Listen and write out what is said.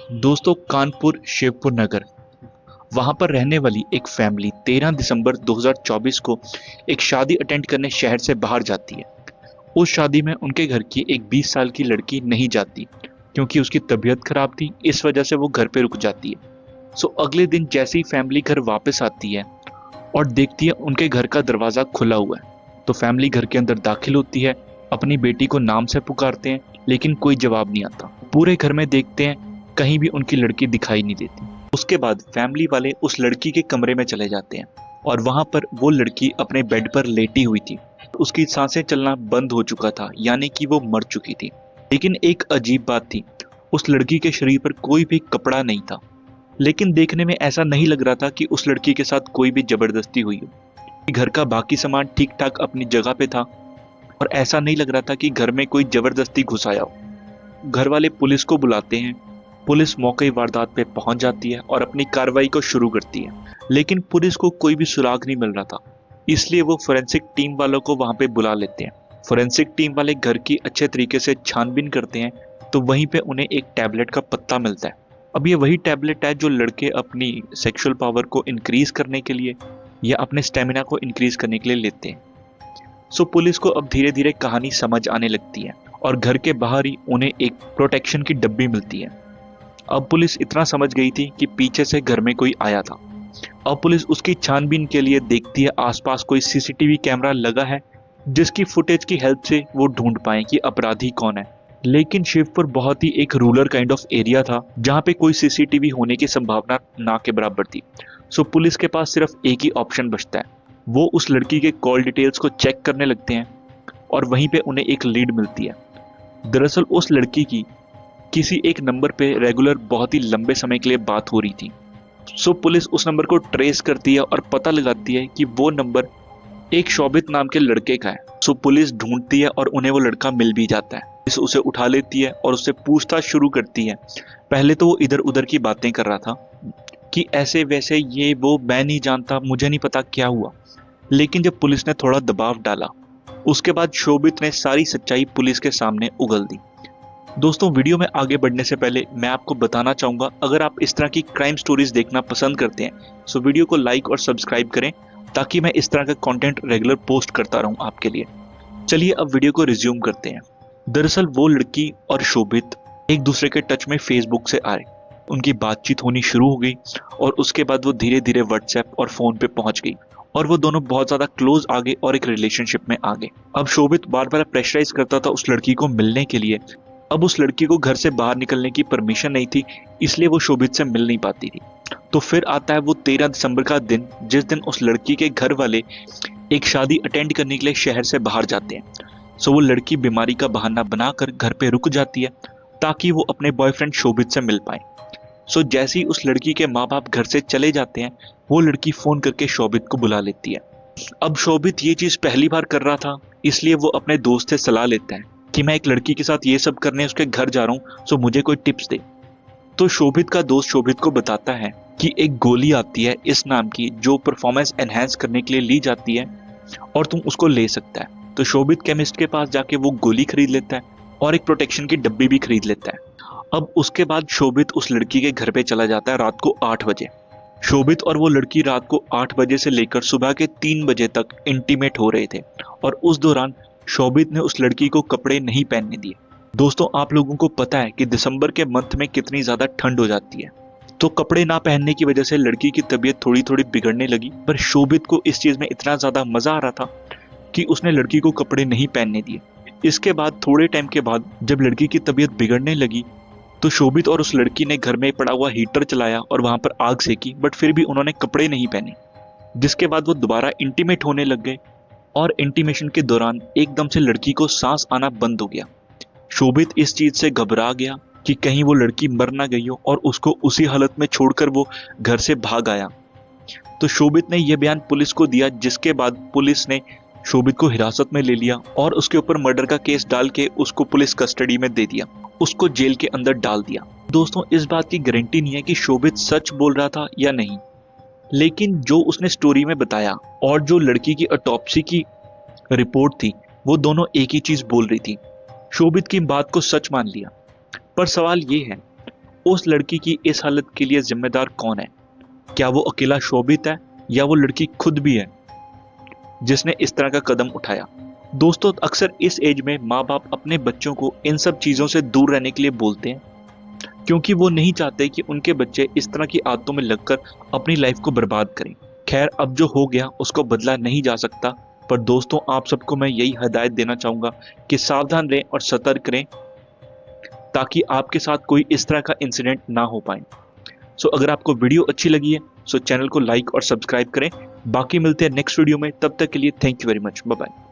दोस्तों, कानपुर शिवपुर नगर, वहां पर रहने वाली एक फैमिली 13 दिसंबर 2024 को एक शादी अटेंड करने शहर से बाहर जाती है। उस शादी में उनके घर की एक 20 साल की लड़की नहीं जाती क्योंकि उसकी तबीयत खराब थी। इस वजह से वो घर पे रुक जाती है। अगले दिन जैसे ही फैमिली घर वापस आती है और देखती है उनके घर का दरवाज़ा खुला हुआ है, तो फैमिली घर के अंदर दाखिल होती है। अपनी बेटी को नाम से पुकारते हैं लेकिन कोई जवाब नहीं आता। पूरे घर में देखते हैं, कहीं भी उनकी लड़की दिखाई नहीं देती। उसके बाद फैमिली वाले उस लड़की के कमरे में चले जाते हैं और वहां पर वो लड़की अपने बेड पर लेटी हुई थी। उसकी सांसें चलना बंद हो चुका था, यानी कि वो मर चुकी थी। लेकिन एक अजीब बात थी, उस लड़की के शरीर पर कोई भी कपड़ा नहीं था। लेकिन देखने में ऐसा नहीं लग रहा था कि उस लड़की के साथ कोई भी जबरदस्ती हुई हो। घर का बाकी सामान ठीक ठाक अपनी जगह पे था और ऐसा नहीं लग रहा था कि घर में कोई जबरदस्ती घुस आया हो। घर वाले पुलिस को बुलाते हैं। पुलिस मौके वारदात पे पहुंच जाती है और अपनी कार्रवाई को शुरू करती है। लेकिन पुलिस को कोई भी सुराग नहीं मिल रहा था, इसलिए वो फोरेंसिक टीम वालों को वहां पे बुला लेते हैं। फोरेंसिक टीम वाले घर की अच्छे तरीके से छानबीन करते हैं, तो वहीं पे उन्हें एक टैबलेट का पत्ता मिलता है। अब ये वही टैबलेट है जो लड़के अपनी सेक्सुअल पावर को इंक्रीज करने के लिए या अपने स्टेमिना को इंक्रीज करने के लिए लेते हैं। पुलिस को अब धीरे धीरे कहानी समझ आने लगती है और घर के बाहर ही उन्हें एक प्रोटेक्शन की डब्बी मिलती है। अब पुलिस इतना समझ गई थी कि पीछे से घर में कोई आया था। अब पुलिस उसकी छानबीन के लिए देखती है आसपास कोई सीसीटीवी कैमरा लगा है, जिसकी फुटेज की हेल्प से वो ढूंढ पाए कि अपराधी कौन है। लेकिन शिवपुर बहुत ही एक रूरल काइंड ऑफ एरिया था, जहां पे कोई सीसीटीवी होने की संभावना ना के बराबर थी। पुलिस के पास सिर्फ एक ही ऑप्शन बचता है। वो उस लड़की के कॉल डिटेल्स को चेक करने लगते हैं और वहीं पे उन्हें एक लीड मिलती है। दरअसल उस लड़की की किसी एक नंबर पे रेगुलर बहुत ही लंबे समय के लिए बात हो रही थी। पुलिस उस नंबर को ट्रेस करती है और पता लगाती है कि वो नंबर एक शोभित नाम के लड़के का है। पुलिस ढूंढती है और उन्हें वो लड़का मिल भी जाता है। पुलिस उसे उठा लेती है और उससे पूछताछ शुरू करती है। पहले तो वो इधर उधर की बातें कर रहा था कि ऐसे वैसे ये वो, मैं नहीं जानता, मुझे नहीं पता क्या हुआ। लेकिन जब पुलिस ने थोड़ा दबाव डाला, उसके बाद शोभित ने सारी सच्चाई पुलिस के सामने उगल दी। दोस्तों, वीडियो में आगे बढ़ने से पहले मैं आपको बताना चाहूंगा, अगर आप इस तरह की क्राइम स्टोरीज देखना पसंद करते हैं वीडियो को लाइक और सब्सक्राइब करें, ताकि मैं इस तरह का कंटेंट रेगुलर पोस्ट करता रहूं आपके लिए। चलिए अब वीडियो को रिज्यूम करते हैं। दरअसल वो लड़की और शोभित एक दूसरे के टच में फेसबुक से आए। उनकी बातचीत होनी शुरू हो गई और उसके बाद वो धीरे धीरे व्हाट्सएप और फोन पे पहुंच गई और वो दोनों बहुत ज्यादा क्लोज आ गए और एक रिलेशनशिप में आ गए। अब शोभित बार बार प्रेशराइज करता था उस लड़की को मिलने के लिए। अब उस लड़की को घर से बाहर निकलने की परमिशन नहीं थी, इसलिए वो शोभित से मिल नहीं पाती थी। तो फिर आता है वो 13 दिसंबर का दिन, जिस दिन उस लड़की के घर वाले एक शादी अटेंड करने के लिए शहर से बाहर जाते हैं। वो लड़की बीमारी का बहाना बनाकर घर पे रुक जाती है ताकि वो अपने बॉयफ्रेंड शोभित से मिल पाए। जैसे ही उस लड़की के माँ बाप घर से चले जाते हैं, वो लड़की फोन करके शोभित को बुला लेती है। अब शोभित ये चीज पहली बार कर रहा था, इसलिए वो अपने दोस्त से सलाह लेता है कि मैं एक लड़की के साथ ये सब करने उसके घर जा रहा हूँ, मुझे कोई टिप्स दे। तो शोभित का दोस्त शोभित को बताता है कि एक गोली आती है इस नाम की, जो परफॉर्मेंस एनहांस करने के लिए ली जाती है और तुम उसको ले सकता है। तो शोभित केमिस्ट के पास जाके वो गोली खरीद लेता है और एक प्रोटेक्शन की डब्बी भी खरीद लेता है। अब उसके बाद शोभित उस लड़की के घर पे चला जाता है रात को 8 बजे। शोभित और वो लड़की रात को 8 बजे से लेकर सुबह के 3 बजे तक इंटीमेट हो रहे थे और उस दौरान शोभित ने उस लड़की को कपड़े नहीं पहनने दिए। दोस्तों, आप लोगों को पता है कि दिसंबर के मंथ में कितनी ज्यादा ठंड हो जाती है, तो कपड़े ना पहनने की वजह से लड़की की तबीयत थोड़ी थोड़ी बिगड़ने लगी। पर शोभित को इस चीज में इतना ज्यादा मजा आ रहा था कि उसने लड़की को कपड़े नहीं पहनने दिए। इसके बाद थोड़े टाइम के बाद जब लड़की की तबीयत बिगड़ने लगी, तो शोभित और उस लड़की ने घर में पड़ा हुआ हीटर चलाया और वहां पर आग सेकी, बट फिर भी उन्होंने कपड़े नहीं पहने। जिसके बाद वो दोबारा इंटीमेट होने लग गए और इंटीमेशन के दौरान एकदम से लड़की को सांस आना बंद हो गया। शोभित इस चीज से घबरा गया कि कहीं वो लड़की मर ना गई हो और उसको उसी हालत में छोड़कर वो घर से भाग आया। तो शोभित ने यह बयान पुलिस को दिया, जिसके बाद पुलिस ने शोभित को हिरासत में ले लिया और उसके ऊपर मर्डर का केस डाल के उसको पुलिस कस्टडी में दे दिया, उसको जेल के अंदर डाल दिया। दोस्तों, इस बात की गारंटी नहीं है कि शोभित सच बोल रहा था या नहीं, लेकिन जो उसने स्टोरी में बताया और जो लड़की की ऑटोप्सी की रिपोर्ट थी, वो दोनों एक ही चीज बोल रही थी। शोभित की बात को सच मान लिया। पर सवाल ये है, उस लड़की की इस हालत के लिए जिम्मेदार कौन है? क्या वो अकेला शोभित है या वो लड़की खुद भी है जिसने इस तरह का कदम उठाया? दोस्तों, अक्सर इस एज में माँ बाप अपने बच्चों को इन सब चीज़ों से दूर रहने के लिए बोलते हैं, क्योंकि वो नहीं चाहते कि उनके बच्चे इस तरह की आदतों में लगकर अपनी लाइफ को बर्बाद करें। खैर, अब जो हो गया उसको बदला नहीं जा सकता, पर दोस्तों आप सबको मैं यही हिदायत देना चाहूँगा कि सावधान रहें और सतर्क रहें, ताकि आपके साथ कोई इस तरह का इंसिडेंट ना हो पाए। सो अगर आपको वीडियो अच्छी लगी है सो चैनल को लाइक और सब्सक्राइब करें। बाकी मिलते हैं नेक्स्ट वीडियो में, तब तक के लिए thank you very much, bye bye.